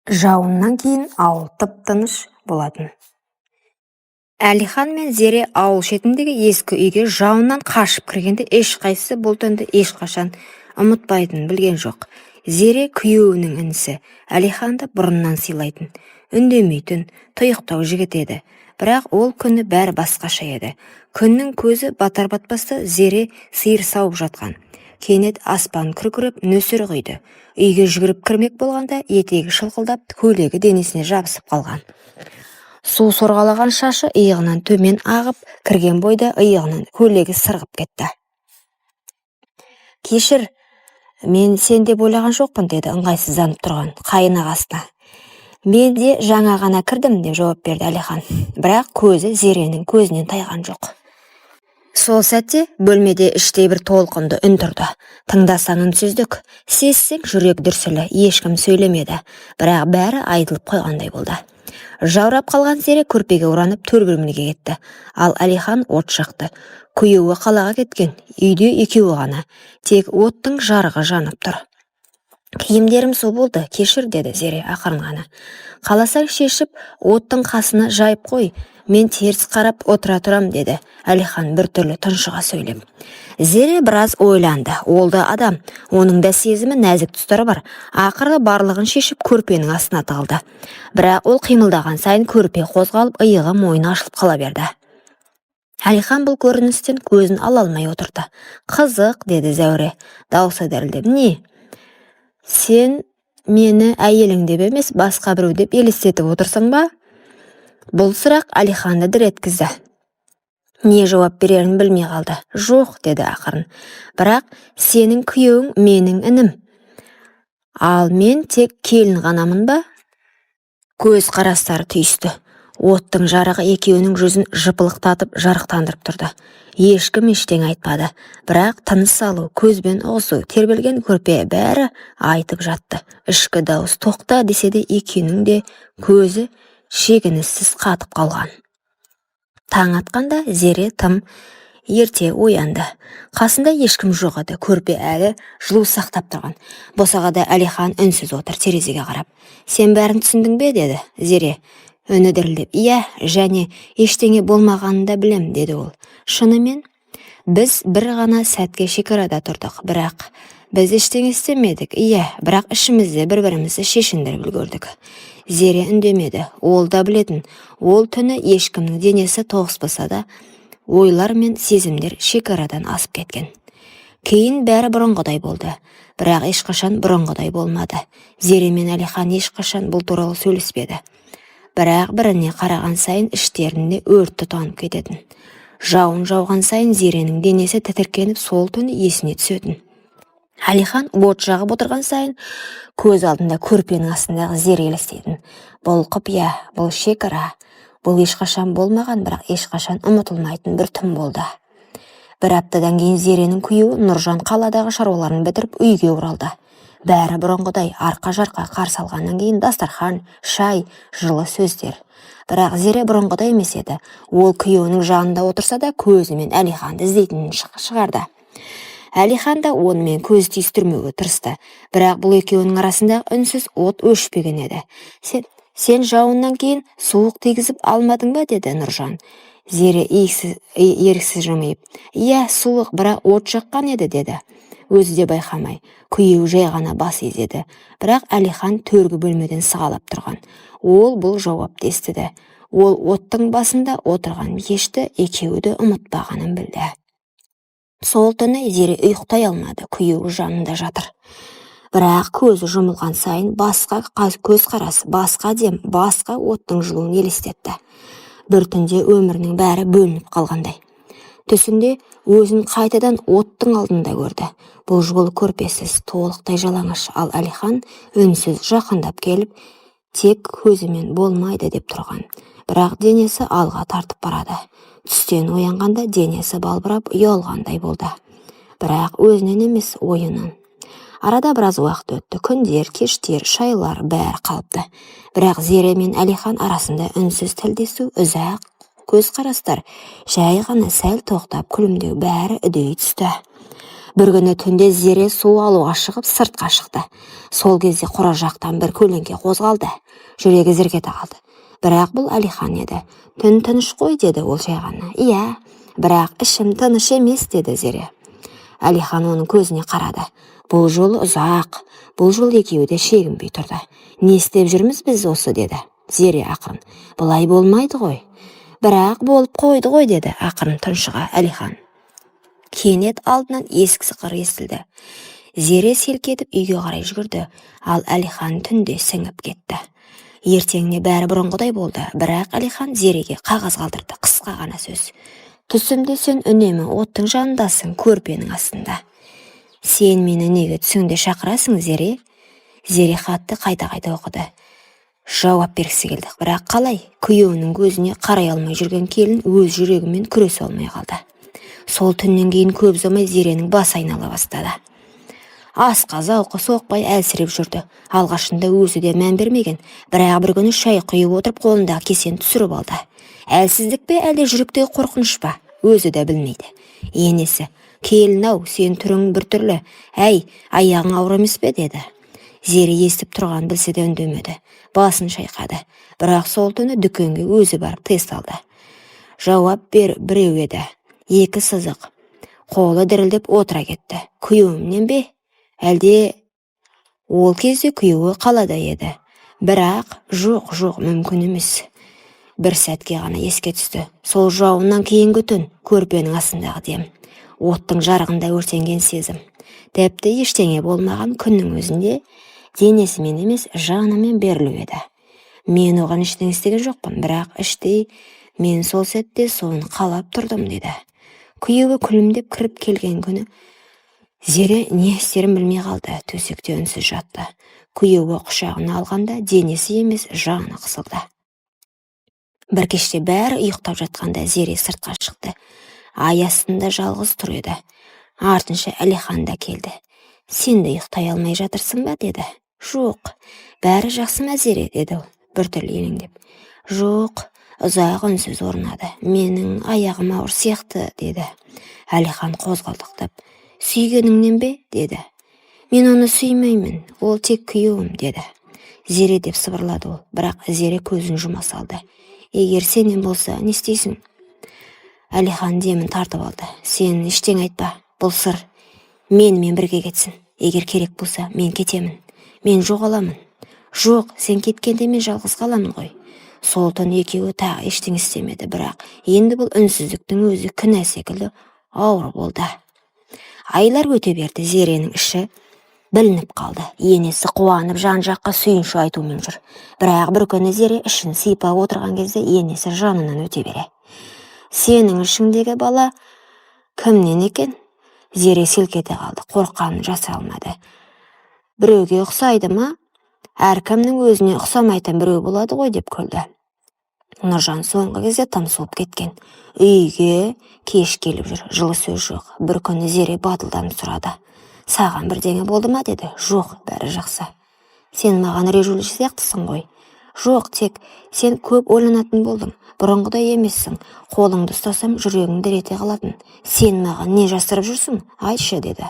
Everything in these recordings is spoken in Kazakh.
Жауыннан кейін ауыл тып-тыныш болатын. Әлихан мен Зере ауыл шетіндегі ескі үйге жауыннан қашып кіргенде ешқайсысы бұл түнді ешқашан ұмытпайтынын білген жоқ. Зере күйеуінің інісі Әлиханды бұрыннан сыйлайтын, үндемейтін, тұйықтау жігіт еді. Бірақ ол күні бәрі басқаша еді. Күннің көзі батар-батпаста Зере сиыр сауып жатқан. Кенет аспан күркіреп нөсер құйды. Үйге жүгіріп кірмек болғанда етегі шылқылдап, көйлегі денесіне жабысып қалған. Су сорғалаған шашы иығынан төмен ағып, кірген бойда иығынан көйлегі сырғып кетті. «Кешір, мен сен деп ойлаған жоқпын», деді ыңғайсызданып тұрған қайын ағасына. «Мен де жаңа ғана кірдім», деп жауап берді Әлихан. Бірақ көзі Зеренің көзінен тайған жоқ. Сол сәтте бөлмеде іштей бір толқынды үн тұрды. Тыңдасаң үнсіздік, сезсең жүрек дүрсілі, ешкім сөйлемеді. Бірақ бәрі айтылып қойғандай болды. Жаурап қалған Зере көрпеге оранып төр бөлмеге кетті. Ал Әлихан от жақты. Күйеуі қалаға кеткен, үйде екеуі ғана. Тек оттың жарығы жанып тұр. «Киімдерім су болды, кешір», деді Зере ақырын ғана. «Қаласаң шешіп, оттың қасына жайып қой, мен теріс қарап отыра тұрам», деді Әлихан біртүрлі тұншыға сөйлеп. Зере біраз ойланды. Ол да адам, оның да сезімі, нәзік тұстары бар. Ақыры барлығын шешіп көрпенің астына тығылды. Бірақ ол қимылдаған сайын көрпе қозғалып, иығы мойны ашылып қала берді. Әлихан бұл көріністен көзін ала алмай отырды. «Қызық», деді Зәуре, даусы дірілдеп. «Не? Сен мені әйелің деп емес, басқа біреу деп елестетіп отырсың ба?» Бұл сұрақ Әлиханды дір еткізді. Не жауап берерін білмей қалды. «Жоқ», деді ақырын. «Бірақ сенің күйеуің менің інім. Ал мен тек келін ғанамын ба?» Көз қарастары түйісті. Оттың жарығы екеуінің жүзін жыпылықтатып жарықтандырып тұрды. Ешкім ештеңе айтпады. Бірақ тыныс алу, көзбен ұғысу, тербелген көрпе бәрі айтып жатты. Ішкі дауыс тоқта десе де екеуінің де көзі шегініссіз қатып қалған. Таң атқанда Зере тым ерте оянды. Қасында ешкім жоқ еді. Көрпе әлі жылу сақтап тұрған. Босағада Әлихан үнсіз отыр, терезеге қарап. «Сен бәрін түсіндің бе?» деді Зере. Үні дірілдеп. «Иә, және ештеңе болмағанын да білем», деді ол. «Шынымен, біз бір ғана сәтке шекарада тұрдық, бірақ біз ештеңе істемедік. Иә, бірақ ішімізде бір-бірімізді шешіндіріп үлгердік». Зере үндемеді. Ол да білетін. Ол түні ешкімнің денесі тоғыспаса да, ойлар мен сезімдер шекарадан асып кеткен. Кейін бәрі бұрынғыдай болды. Бірақ ешқашан бұрынғыдай болмады. Зере мен Әлихан ешқашан бұл туралы сөйлеспеді. Бірақ біріне қараған сайын іштерінде өрт тұтанып кететін. Жауын жауған сайын Зеренің денесі тітіркеніп, сол түні есіне түсетін. Әлихан от жағып отырған сайын көз алдында көрпенің астындағы Зере елестейтін. Бұл құпия, бұл шекара, бұл ешқашан болмаған, бірақ ешқашан ұмытылмайтын бір түн болды. Бір аптадан кейін Зеренің күйеуі Нұржан қаладағы шаруаларын бітіріп үйге оралды. Бәрі бұрынғыдай арқа-жарқа қарсы алғаннан кейін дастархан, шай, жылы сөздер. Бірақ Зере бұрынғыдай емес еді. Ол күйеуінің жанында отырса да көзімен Әлиханды іздейтінін шығарды. Әлихан да онымен көз түйістірмеуге тырысты. Бірақ бұл екеуінің арасында үнсіз от өшпеген еді. Сен жауыннан кейін суық тигізіп алмадың ба? Деді Нұржан. Зере еріксіз жымиып. «Иә, суық, бірақ от жаққан еді», деді. Өзі де байқамай, күйеуі жай ғана бас изеді. Бірақ Әлихан төргі бөлмеден сығалап тұрған. Ол бұл жауапты естіді. Ол оттың басында отырған ешті екеуі де ұмытпағанын білді. Сол түні Зере ұйықтай алмады, күйеуі жанында жатыр. Бірақ көзі жұмылған сайын басқа көз қарасы, басқа дем, басқа оттың жылуын елестетті. Бір түнде өмірінің бәрі бөлініп қалғандай. Түсінде өзін қайтадан оттың алдында көрді. Бұл жолы көрпесіз, толықтай жалаңаш, ал Әлихан үнсіз жақындап келіп, тек көзімен болмайды деп тұрған. Бірақ денесі алға тартып барады. Түстен оянғанда денесі балбырап ұялғандай болды. Бірақ өзінен емес, ойынан. Арада біраз уақыт өтті. Күндер, кештер, шайлар бәрі қалыпты. Бірақ Зере мен Әлихан арасында үнсіз тілдесу, ұзақ көз қарастар, жай ғана сәл тоқтап күлімдеу бәрі үдей түсті. Бір күні түнде Зере су алуға шығып сыртқа шықты. Сол кезде қора жақтан бір көлеңке қозғалды. Жүрегі зірк ете қалды. Бірақ бұл Әлихан еді. Түн тыныш қой, деді ол жай ғана. Иә, бірақ ішім тыныш емес, деді Зере. Әлихан оның көзіне қарады. Бұл жолы ұзақ, бұл жол екеуі де шегінбей тұрды. Не істеп жүрміз біз осы, деді Зере ақырын. Бұлай болмайды ғой. Бірақ болып қойды ғой, деді ақырын тұншыға Әлихан. Кенет алдынан есік сықыр естілді. Зере селк етіп үйге қарай жүгірді, ал Әлихан түнде сіңіп кетті. Ертеңіне бәрі бұрынғыдай болды, бірақ Әлихан Зереге қағаз қалдырды, қысқа ғана сөз. Түсімде сен үнемі оттың жанындасың, көрпенің астында. Сен мені неге түсіңде шақырасың, Зере? Зере хатты қайта-қайта оқыды. Жауап бергісі келді, бірақ қалай? Күйеуінің көзіне қарай алмай жүрген келін өз жүрегімен күресе алмай қалды. Сол түннен кейін көп ұзамай Зеренің басы айнала бастады. Асқа зауқы соқпай әлсіреп жүрді. Алғашында өзі де мән бермеген, бірақ бір күні шай құйып отырып қолындағы кесені түсіріп алды. Әлсіздік пе, әлде жүректегі қорқыныш па? Өзі де білмейді. Енесі, келін-ау, сен түрің біртүрлі. Әй, аяғың ауыр емес пе, деді. Зере естіп тұрған білсе де үндемеді. Басын шайқады. Бірақ сол түні дүкенге өзі барып тест алды. Жауап біреу еді. Екі сызық. Қолы дірілдеп отыра кетті. Күйеуімнен бе? Әлде ол кезде күйеуі қалада еді. Бірақ жоқ, мүмкін емес. Бір сәтке ғана еске түсті. Сол жауыннан кейінгі түн, көрпенің астындағы дем. Оттың жарығында өртенген сезім. Тіпті ештеңе болмаған күннің өзінде денесімен емес, жанымен берілу еді. Мен оған ештеңе істеген жоқпын, бірақ іштей мен сол сәтте соны қалап тұрдым, деді. Күйеуі күлімдеп кіріп келген күні Зере не істерін білмей қалды, төсекте үнсіз жатты. Күйеуі құшағына алғанда денесі емес, жаны қысылды. Бір кеште бәрі ұйықтап жатқанда Зере сыртқа шықты. Ай астында жалғыз тұр еді. Артынша Әлихан да келді. Сен де ұйықтай алмай жатырсың ба, деді. Жоқ, бәрі жақсы ма, Зере, деді ол біртүрлі елеңдеп. Жоқ, ұзақ үнсіз орнады. Менің аяғым ауыр сияқты, деді. Әлихан қозғалдықтап. Сүйгеніңнен бе, деді. Мен оны сүймеймін, ол тек күйеуім, деді. Зере деп сыбырлады ол, бірақ Зере көзін жұма салды. Егер сенен болса, не істейсің? Әлихан демін тартып алды. Сен ештеңе айтпа, бұл сыр. Менімен бірге кетсін. Егер керек болса, мен кетемін. Мен жоғаламын. Жоқ, сен кеткенде мен жалғыз қаламын ғой. Сол түн екеуі тағы ештеңе істемеді, бірақ енді бұл үнсіздіктің өзі кінә секілді ауыр болды. Айлар өте берді, Зеренің іші білініп қалды. Енесі қуанып жан-жаққа сүйінші айтумен жүр. Бірақ бір күні Зере ішін сипап отырған кезде енесі жанынан өте бере. Сенің ішіңдегі бала кімнен екен? Зере селк ете қалды, қорққанын жасыра алмады. Біреуге ұқсайды ма? Әркімнің өзіне ұқсамайтын біреу болады ғой, деп күлді. Нұржан соңғы кезде тым суып кеткен. Үйге кеш келіп жүр, жылы сөз жоқ. Бір күні Зере батылданып сұрады. Саған бірдеңе болды ма, деді. Жоқ, бәрі жақсы. Сен маған режулі сияқтысың ғой. Жоқ, тек сен көп ойланатын болдың. Бұрынғыдай емессің. Қолыңды ұстасам жүрегің дір ете қалатын. Сен маған не жасырып жүрсің? Айтшы, деді.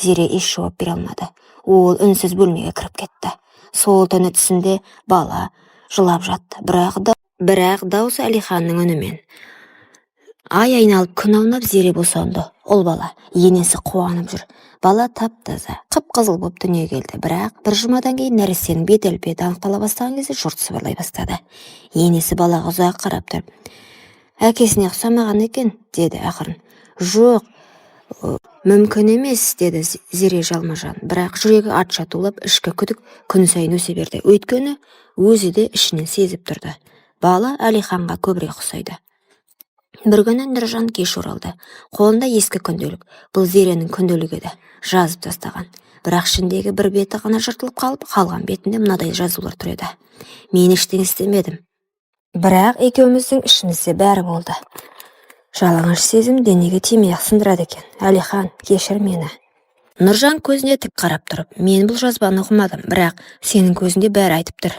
Зере еш жауап бере алмады. Ол үнсіз бөлмеге кіріп кетті. Сол түні түсінде бала жылап жатты. Бірақ даусы Әлиханның үнімен. Ай айналып күн аунап Зере босанды. Ол бала, енесі қуанып жүр. Бала тап-таза, қып-қызыл боп дүниеге келді. Бірақ бір жұмадан кейін нәрестенің бет-әлпеті анықтала бастаған кезде жұрт сыбырлай бастады. Енесі балаға ұзақ қарап тұрып, әкесіне ұқсамаған екен, деді ақырын. Жоқ, мүмкін емес, деді Зере жалма-жан. Бірақ жүрегі атша тулап, ішкі күдік күн сайын өсе берді. Өйткені өзі де ішінен сезіп тұрды. Бала Әлиханға көбірек ұқсайды. Бір күні Нұржан кеш оралды. Қолында ескі күнделік. Бұл Зеренің күнделігі еді. Жазып тастаған. Бірақ ішіндегі бір беті ғана жыртылып қалып, қалған бетінде мынадай жазулар тұр еді. Мен ештеңе істемедім. Бірақ екеуміздің ішімізде бәрі болды. Жалаңаш сезім денеге тимей-ақ сындырады екен. Әлихан, кешір мені. Нұржан көзіне тік қарап тұрып, мен бұл жазбаны оқымадым, бірақ сенің көзінде бәрі айтып тұр.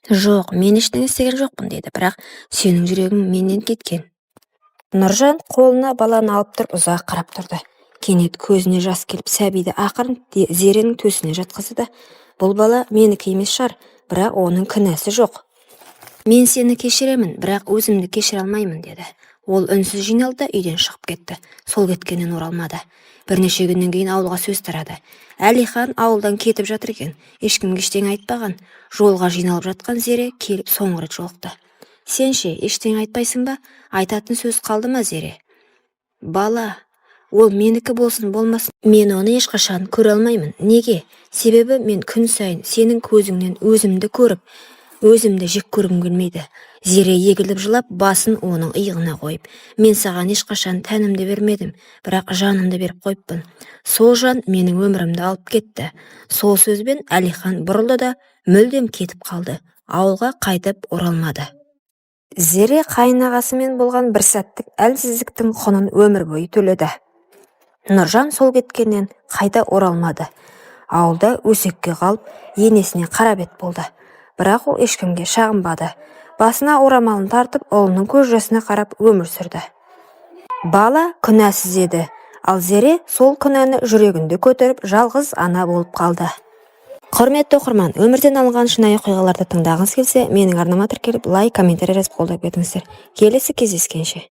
Жоқ, мен ештеңе істеген жоқпын, деді, бірақ сенің жүрегің менен кеткен. Нұржан қолына баланы алып тұрып ұзақ қарап тұрды. Кенет көзіне жас келіп сәбиді ақырын Зеренің төсіне жатқызды да: "Бұл бала менікі емес шығар, бірақ оның кінәсі жоқ. Мен сені кешіремін, бірақ өзімді кешіре алмаймын", деді. Ол үнсіз жиналды да үйден шығып кетті. Сол кеткеннен оралмады. Бірнеше күннен кейін ауылға сөз тарады. Әлихан ауылдан кетіп жатыр екен. Ешкімге ештеңе айтпаған. Жолға жиналып жатқан Зере келіп соңғы рет жолықты. "Сен ше, ештеңе айтпайсың ба? Айтатын сөз қалды ма, Зере?" "Бала, ол менікі болсын болмасын, мен оны ешқашан көре алмаймын. Неге? Себебі мен күн сайын сенің көзіңнен өзімді көріп, өзімді жек көргім келмейді." Зере егіліп жылап, басын оның иығына қойып: "Мен саған ешқашан тәнімді бермедім, бірақ жанымды беріп қойыппын. Сол жан менің өмірімді алып кетті." Сол сөзбен Әлихан бұрылды да мүлдем кетіп қалды. Ауылға қайтып оралмады. Зере қайынағасымен болған бір сәттік әлсіздіктің құнын өмір бойы төледі. Нұржан сол кеткеннен қайта оралмады. Ауылда өсекке қалып, енесіне қарабет болды. Бірақ ол ешкімге шағынбады. Басына орамалын тартып, ұлының көз жасына қарап өмір сүрді. Бала күнәсіз еді, ал Зере сол күнәні жүрегінде көтеріп, жалғыз ана болып қалды. Құрметті оқырман, өмірден алынған шынайы оқиғаларды тыңдағыңыз келсе, менің арнама тіркеліп, лайк, комментарий жазып қолдап кетіңіздер. Келесі кездескенше.